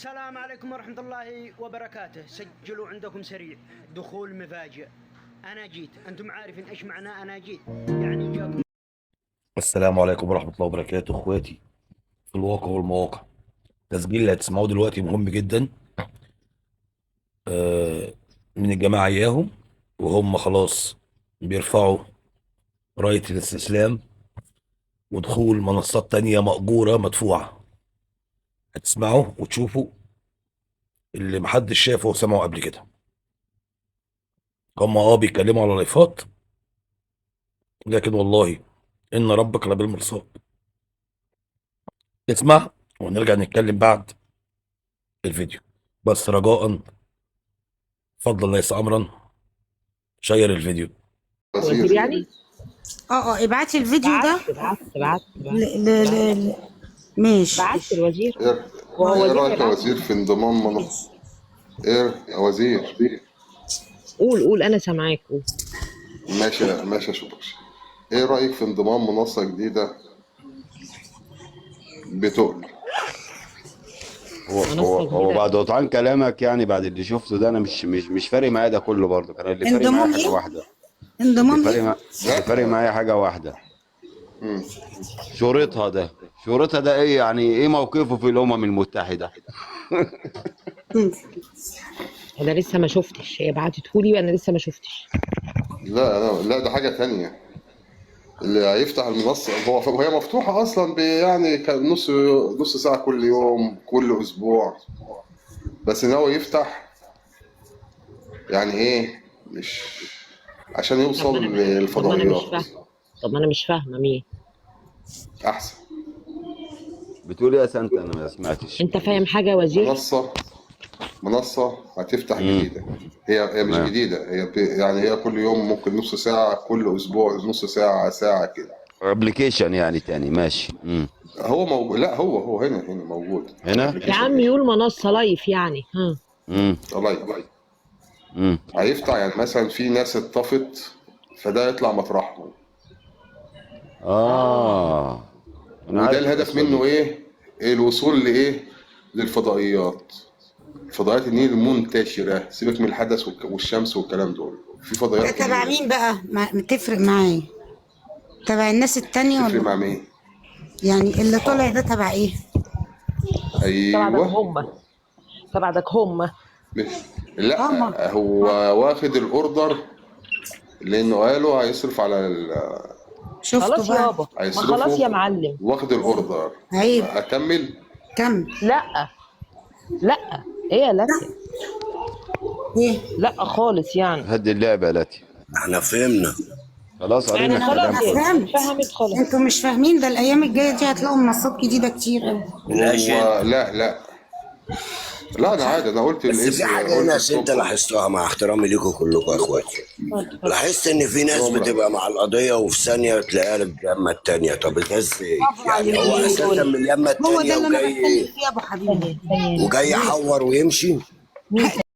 السلام عليكم ورحمة الله وبركاته. سجلوا عندكم سريع، دخول مفاجئ. أنا جيت، أنتم عارفين إيش معنى أنا جيت؟ يعني جاكم. السلام عليكم ورحمة الله وبركاته اخواتي في الواقع والمواقع. التسجيل اللي هتسمعوه دلوقتي مهم جدا. من الجماعة اياهم وهم خلاص بيرفعوا راية الاستسلام ودخول منصات تانية مأجورة مدفوعة. هتسمعوا وتشوفوا اللي محدش شافه وسمعه قبل كده. هم بيتكلموا على لايفات، لكن والله إن ربك لبالمرصاد. اسمع ونرجع نتكلم بعد الفيديو، بس رجاء فضلا ليس أمرا شير الفيديو. وزير يعني؟ ابعتي الفيديو ده. بعت ل... ل... ل... ماشي. بعت الوزير. ايه رايك يا وزير في انضمام ايه يا وزير؟ قول انا سامعاك، قول. ماشي يا شبرش. ايه رايك في انضمام منصه جديده بتقل؟ هو بعد قطعان كلامك، يعني بعد اللي شفته ده انا مش فارق معايا ده كله. برضه كان اللي فارق معايا حاجه واحده. انضمام اللي فارق معايا حاجه واحده. شروطها ده ايه؟ يعني ايه موقفه في الامم المتحده؟ انا لسه ما شفتش، هي بعتتهولي وانا لسه ما شفتش. لا ده حاجه تانية. اللي هيفتح المنصه هي مفتوحه اصلا، يعني كان نص ساعه كل يوم كل اسبوع، بس ناوي يفتح. يعني ايه؟ مش عشان يوصل للفضائيات. طب ما انا مش فاهمه مين احسن. بتقول ايه يا سانتا؟ انا ما سمعتش. انت فاهم حاجه يا وزير؟ منصه هتفتح جديده. هي مش جديده، يعني هي كل يوم ممكن نص ساعه، كل اسبوع نص ساعه ساعه كده. ابلكيشن يعني تاني، ماشي. هو موجود. لا هو هنا موجود هنا يا عم، يقول منصه لايف يعني. لايف. هيفتح يعني مثلا في ناس اتطفت، فده يطلع مطرحهم. وده الهدف منه ايه؟ الوصول لايه؟ للفضائيات. فضائيات النيل المنتشره، سيبك من الحدث والشمس والكلام دول. في فضائيات تبع مين بقى؟ تفرق معايا؟ تبع الناس التانية تفرق ولا مع مين؟ يعني اللي طالع ده تبع ايه؟ ايوه تبعك هم. لا هو واخد الاوردر، لانه قالوا هيصرف على خلاص بقى. يابا، ما خلاص يا معلم. واخد الاوردر. عيب. اكمل. لا ايه يا لاتي؟ ايه؟ لا خالص يعني. هدي اللعبه يا لاتي. احنا فهمنا خلاص قرينا يعني خلاص الكلام. فهمت خلاص. انتوا مش فاهمين ده. الايام الجايه دي هتلاقوا منصات جديده كتير قوي. لا انا عادي. انا قلت بس في حاجه هنا انت لاحظتها، مع احترامي ليكم كلكم يا اخواتي. لاحظت ان في ناس بتبقى مع القضيه وفي ثانيه تلاقيها اليمه الثانيه. طب ده ازاي؟ يعني هو اساسا من اليمه هو ده الثانيه اللي انا بتكلم فيه يا ابو حبيبي. وجاي يحور ويمشي.